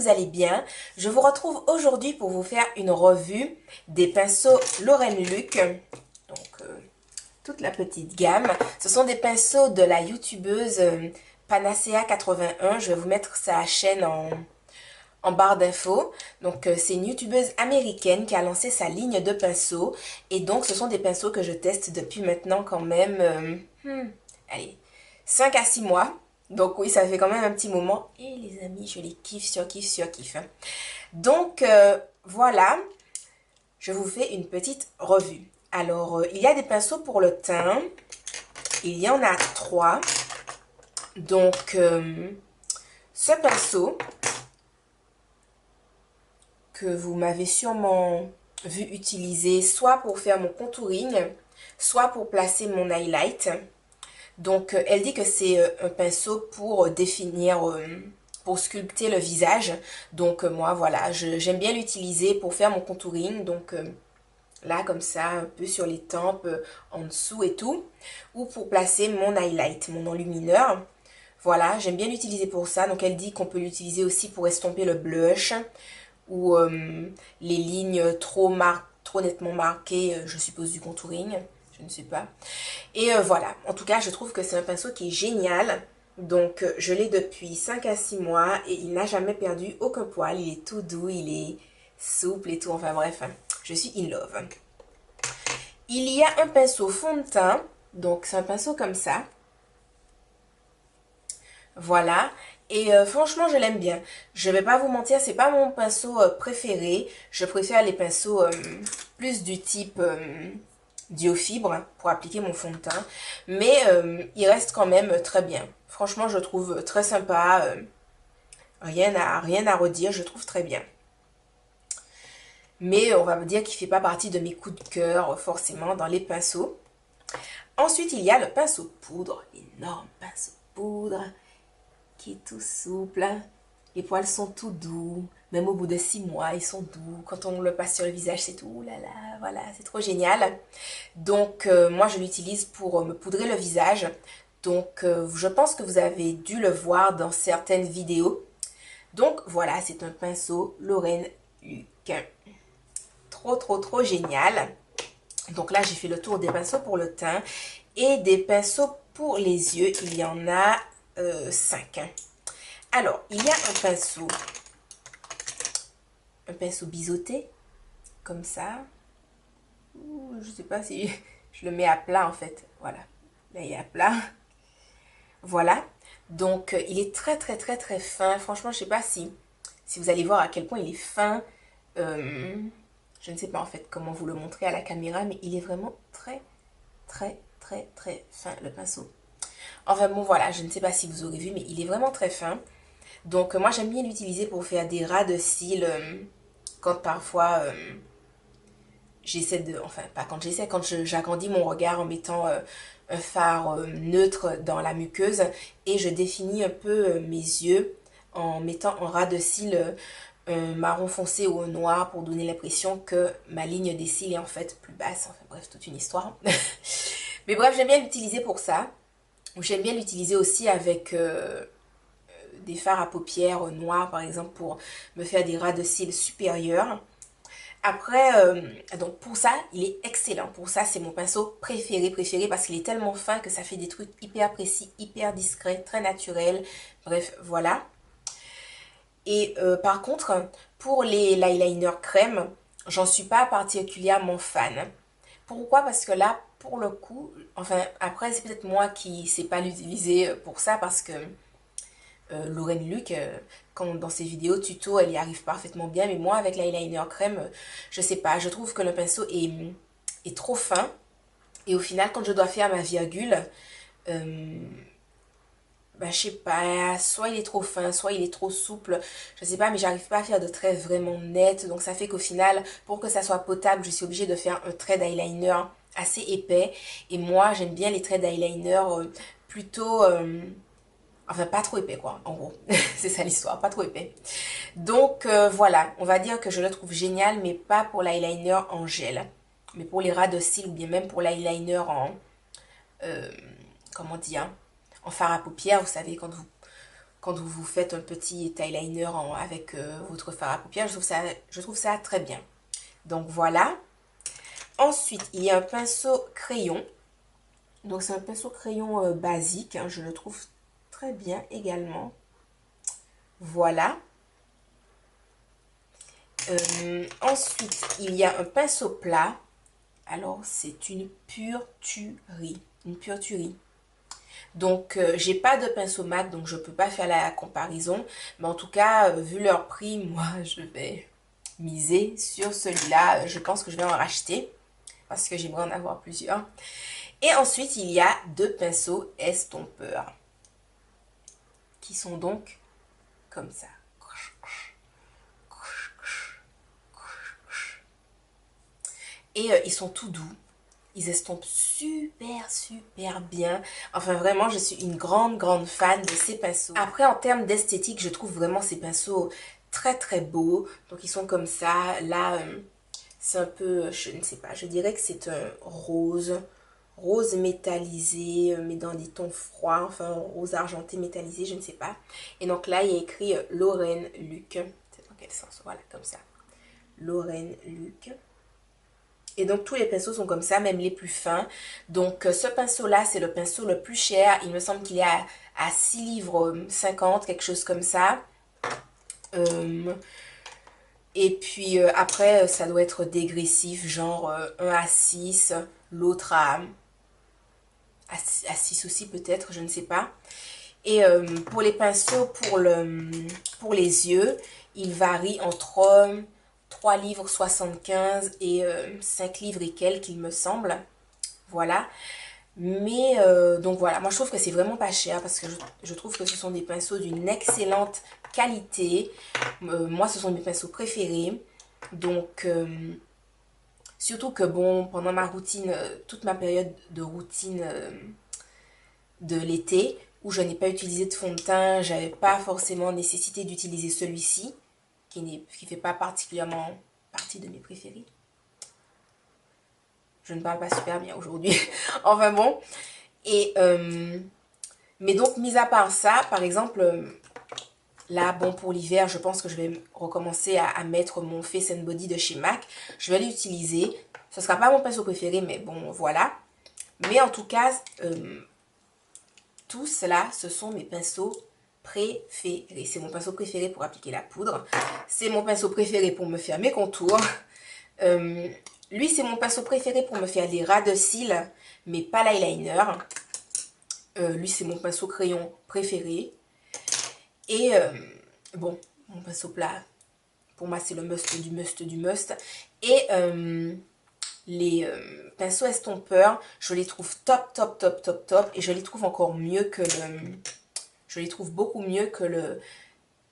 vous allez bien. Je vous retrouve aujourd'hui pour vous faire une revue des pinceaux Lauren Luc. Donc, toute la petite gamme. Ce sont des pinceaux de la youtubeuse Panacea 81. Je vais vous mettre sa chaîne en barre d'infos. Donc, c'est une youtubeuse américaine qui a lancé sa ligne de pinceaux. Et donc, ce sont des pinceaux que je teste depuis maintenant quand même, allez, 5 à 6 mois. Donc oui, ça fait quand même un petit moment. Et les amis, je les kiffe, surkiffe. Donc voilà, je vous fais une petite revue. Alors, il y a des pinceaux pour le teint. Il y en a 3. Donc, ce pinceau que vous m'avez sûrement vu utiliser soit pour faire mon contouring, soit pour placer mon highlight. Donc, elle dit que c'est un pinceau pour définir, pour sculpter le visage. Donc, moi, voilà, j'aime bien l'utiliser pour faire mon contouring. Donc, là, comme ça, un peu sur les tempes, en dessous et tout. Ou pour placer mon highlight, mon enlumineur. Voilà, j'aime bien l'utiliser pour ça. Donc, elle dit qu'on peut l'utiliser aussi pour estomper le blush. Ou les lignes trop nettement marquées, je suppose, du contouring. Je ne sais pas. Et voilà, en tout cas, je trouve que c'est un pinceau qui est génial. Donc, je l'ai depuis 5 à 6 mois et il n'a jamais perdu aucun poil. Il est tout doux, il est souple et tout. Enfin bref, je suis in love. Il y a un pinceau fond de teint. Donc, c'est un pinceau comme ça. Voilà. Et franchement, je l'aime bien. Je vais pas vous mentir, c'est pas mon pinceau préféré. Je préfère les pinceaux plus du type Diofibre pour appliquer mon fond de teint. Mais il reste quand même très bien. Franchement, je trouve très sympa. Rien à redire, je trouve très bien. Mais on va me dire qu'il fait pas partie de mes coups de cœur forcément dans les pinceaux. Ensuite, il y a le pinceau poudre. L'énorme pinceau poudre qui est tout souple. Les poils sont tout doux. Même au bout de 6 mois, ils sont doux. Quand on le passe sur le visage, c'est tout. Ouh là là, voilà, c'est trop génial. Donc, moi, je l'utilise pour me poudrer le visage. Donc, je pense que vous avez dû le voir dans certaines vidéos. Donc, voilà, c'est un pinceau Lauren Luc. Trop génial. Donc là, j'ai fait le tour des pinceaux pour le teint. Et des pinceaux pour les yeux, il y en a 5. Alors, il y a un pinceau biseauté, comme ça. Je sais pas si je le mets à plat en fait. Voilà, là il est à plat. Voilà, donc il est très fin. Franchement, je sais pas si vous allez voir à quel point il est fin. Je ne sais pas en fait comment vous le montrer à la caméra, mais il est vraiment très fin le pinceau. Enfin bon voilà, je ne sais pas si vous aurez vu, mais il est vraiment très fin. Donc moi j'aime bien l'utiliser pour faire des ras de cils quand parfois j'essaie de, enfin pas quand j'essaie, quand j'agrandis mon regard en mettant un fard neutre dans la muqueuse et je définis un peu mes yeux en mettant en ras de cils un marron foncé ou un noir pour donner l'impression que ma ligne des cils est en fait plus basse. Enfin bref, toute une histoire. Mais bref, j'aime bien l'utiliser pour ça. J'aime bien l'utiliser aussi avec des fards à paupières noirs par exemple pour me faire des ras de cils supérieurs. Après, donc pour ça, il est excellent. Pour ça, c'est mon pinceau préféré parce qu'il est tellement fin que ça fait des trucs hyper précis, hyper discrets, très naturels. Bref, voilà. Et par contre, pour l'eyeliner crème, j'en suis pas particulièrement fan. Pourquoi? Parce que là, pour le coup, enfin, après, c'est peut-être moi qui sais pas l'utiliser pour ça parce que Lauren Luc, quand dans ses vidéos tuto, elle y arrive parfaitement bien. Mais moi, avec l'eyeliner crème, je sais pas. Je trouve que le pinceau est trop fin. Et au final, quand je dois faire ma virgule, bah, je sais pas, soit il est trop fin, soit il est trop souple. Je sais pas, mais j'arrive pas à faire de traits vraiment nets. Donc ça fait qu'au final, pour que ça soit potable, je suis obligée de faire un trait d'eyeliner assez épais. Et moi, j'aime bien les traits d'eyeliner plutôt... enfin, pas trop épais, quoi, en gros. C'est ça l'histoire, pas trop épais. Donc, voilà, on va dire que je le trouve génial, mais pas pour l'eyeliner en gel. Mais pour les ras de cils, ou bien même pour l'eyeliner en... comment dire, en fard à paupières, vous savez, quand vous vous faites un petit eyeliner avec votre fard à paupières. Je trouve ça très bien. Donc voilà. Ensuite, il y a un pinceau crayon. Donc c'est un pinceau crayon basique, hein, je le trouve très bien également. Voilà. Ensuite, il y a un pinceau plat. Alors, c'est une pure tuerie. Une pure tuerie. Donc, j'ai pas de pinceau mat, donc je peux pas faire la comparaison. Mais en tout cas, vu leur prix, moi, je vais miser sur celui-là. Je pense que je vais en racheter parce que j'aimerais en avoir plusieurs. Et ensuite, il y a deux pinceaux estompeurs qui sont donc comme ça. Et ils sont tout doux. Ils estompent super, super bien. Enfin, vraiment, je suis une grande, grande fan de ces pinceaux. Après, en termes d'esthétique, je trouve vraiment ces pinceaux très, très beaux. Donc, ils sont comme ça. Là, c'est un peu, je ne sais pas, je dirais que c'est un rose. Rose métallisé, mais dans des tons froids. Enfin, rose argenté métallisé, je ne sais pas. Et donc là, il y a écrit Lorraine Luc. C'est dans quel sens? Voilà, comme ça. Lorraine Luc. Et donc tous les pinceaux sont comme ça, même les plus fins. Donc ce pinceau-là, c'est le pinceau le plus cher. Il me semble qu'il est à 6 livres 50, quelque chose comme ça. Et puis après, ça doit être dégressif, genre 1 à 6, l'autre à 6 aussi peut-être, je ne sais pas. Et pour les pinceaux, pour les yeux, il varie entre 3 livres 75 et 5 livres et quelques, il me semble. Voilà. Mais donc voilà, moi je trouve que c'est vraiment pas cher parce que je trouve que ce sont des pinceaux d'une excellente qualité. Moi, ce sont mes pinceaux préférés. Donc, surtout que bon, pendant ma routine, toute ma période de routine de l'été, où je n'ai pas utilisé de fond de teint, j'avais pas forcément nécessité d'utiliser celui-ci, qui fait pas particulièrement partie de mes préférés. Je ne parle pas super bien aujourd'hui. Enfin bon. Et mais donc, mis à part ça, par exemple, là, bon, pour l'hiver, je pense que je vais recommencer à mettre mon Face and Body de chez MAC. Je vais l'utiliser. Ce ne sera pas mon pinceau préféré, mais bon, voilà. Mais en tout cas, tout cela, ce sont mes pinceaux préférés. C'est mon pinceau préféré pour appliquer la poudre. C'est mon pinceau préféré pour me faire mes contours. Lui, c'est mon pinceau préféré pour me faire des ras de cils, mais pas l'eyeliner. Lui, c'est mon pinceau crayon préféré. Et bon, mon pinceau plat, pour moi, c'est le must du must du must. Et les pinceaux estompeurs, je les trouve top, top, top, top, top. Et je les trouve encore mieux que le... Je les trouve beaucoup mieux que le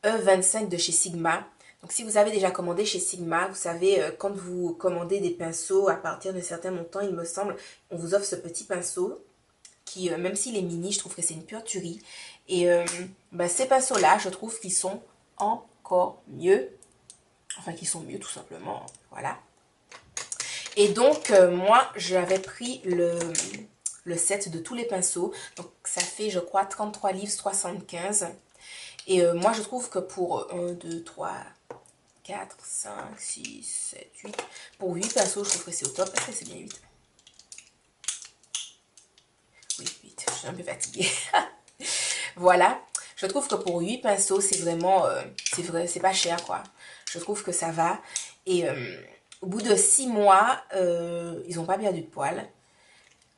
E25 de chez Sigma. Donc si vous avez déjà commandé chez Sigma, vous savez, quand vous commandez des pinceaux à partir d'un certain montant, il me semble, on vous offre ce petit pinceau qui, même s'il est mini, je trouve que c'est une pure tuerie. Et bah, ces pinceaux-là, je trouve qu'ils sont encore mieux. Enfin, qu'ils sont mieux tout simplement. Voilà. Et donc, moi, j'avais pris le set de tous les pinceaux. Donc, ça fait, je crois, 33 livres 75. Et moi, je trouve que pour 1, 2, 3, 4, 5, 6, 7, 8. Pour 8 pinceaux, je trouve que c'est au top. Est-ce que c'est bien 8? Oui, 8. Je suis un peu fatiguée. Voilà. Je trouve que pour 8 pinceaux, c'est vraiment... c'est vrai, c'est pas cher, quoi. Je trouve que ça va. Et au bout de 6 mois, ils n'ont pas perdu de poils.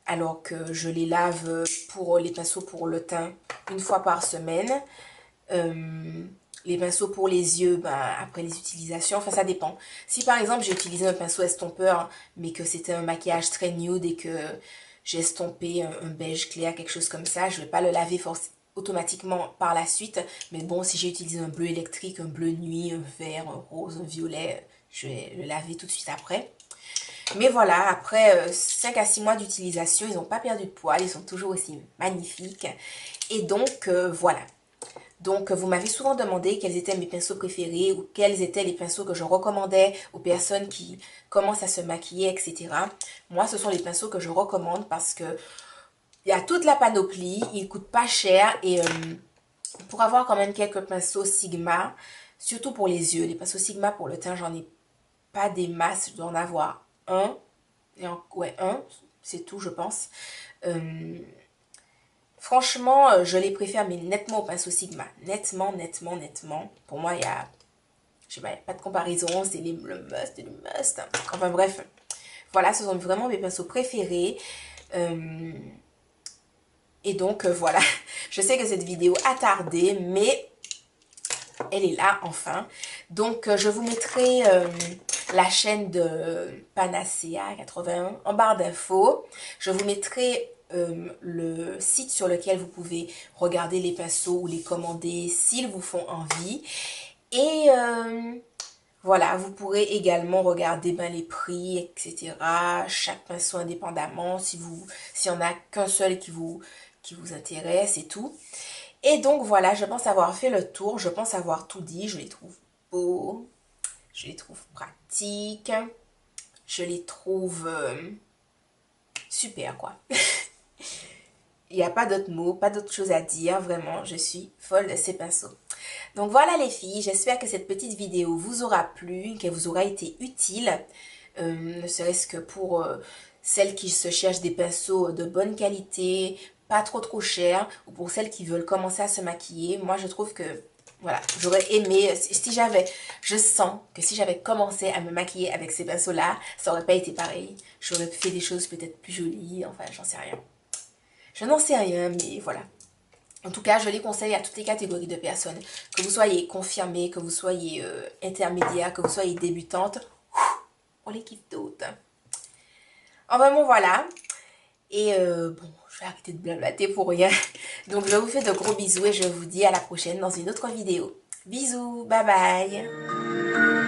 Alors que je les lave pour les pinceaux pour le teint une fois par semaine. Les pinceaux pour les yeux, ben, après les utilisations, enfin ça dépend. Si par exemple j'ai utilisé un pinceau estompeur, mais que c'était un maquillage très nude et que j'ai estompé un beige clair, quelque chose comme ça, je ne vais pas le laver automatiquement par la suite. Mais bon, si j'ai utilisé un bleu électrique, un bleu nuit, un vert, un rose, un violet, je vais le laver tout de suite après. Mais voilà, après 5 à 6 mois d'utilisation, ils n'ont pas perdu de poils, ils sont toujours aussi magnifiques. Et donc, voilà. Donc, vous m'avez souvent demandé quels étaient mes pinceaux préférés ou quels étaient les pinceaux que je recommandais aux personnes qui commencent à se maquiller, etc. Moi, ce sont les pinceaux que je recommande parce que il y a toute la panoplie, ils coûtent pas cher et Pour avoir quand même quelques pinceaux Sigma, surtout pour les yeux. Les pinceaux Sigma pour le teint, j'en ai pas des masses, je dois en avoir un. Ouais, un, c'est tout, je pense. Euh, Franchement, je les préfère, mais nettement au pinceau Sigma. Nettement, nettement, nettement. Pour moi, il y a, je sais pas, y a pas de comparaison. C'est le must, c'est le must. Enfin bref, voilà, ce sont vraiment mes pinceaux préférés. Euh, et donc, voilà. Je sais que cette vidéo a tardé, mais elle est là, enfin. Donc, je vous mettrai la chaîne de Panacea 81 en barre d'infos. Je vous mettrai le site sur lequel vous pouvez regarder les pinceaux ou les commander s'ils vous font envie. Et voilà, vous pourrez également regarder ben, les prix, etc. Chaque pinceau indépendamment, s'il n'y en a qu'un seul qui vous intéresse et tout. Et donc voilà, je pense avoir fait le tour, je pense avoir tout dit, je les trouve beaux, je les trouve pratiques, je les trouve super quoi. Il n'y a pas d'autres mots, pas d'autres choses à dire, vraiment, je suis folle de ces pinceaux. Donc voilà les filles, j'espère que cette petite vidéo vous aura plu, qu'elle vous aura été utile, ne serait-ce que pour celles qui se cherchent des pinceaux de bonne qualité, pas trop chers, ou pour celles qui veulent commencer à se maquiller. Moi je trouve que, voilà, j'aurais aimé, si j'avais, je sens que si j'avais commencé à me maquiller avec ces pinceaux-là, ça aurait pas été pareil. J'aurais fait des choses peut-être plus jolies, enfin j'en sais rien. Je n'en sais rien, mais voilà. En tout cas, je les conseille à toutes les catégories de personnes. Que vous soyez confirmée, que vous soyez intermédiaire, que vous soyez débutante. On les kiffe toutes. Enfin bon, voilà. Et bon, je vais arrêter de blablater pour rien. Donc, je vous fais de gros bisous et je vous dis à la prochaine dans une autre vidéo. Bisous, bye bye.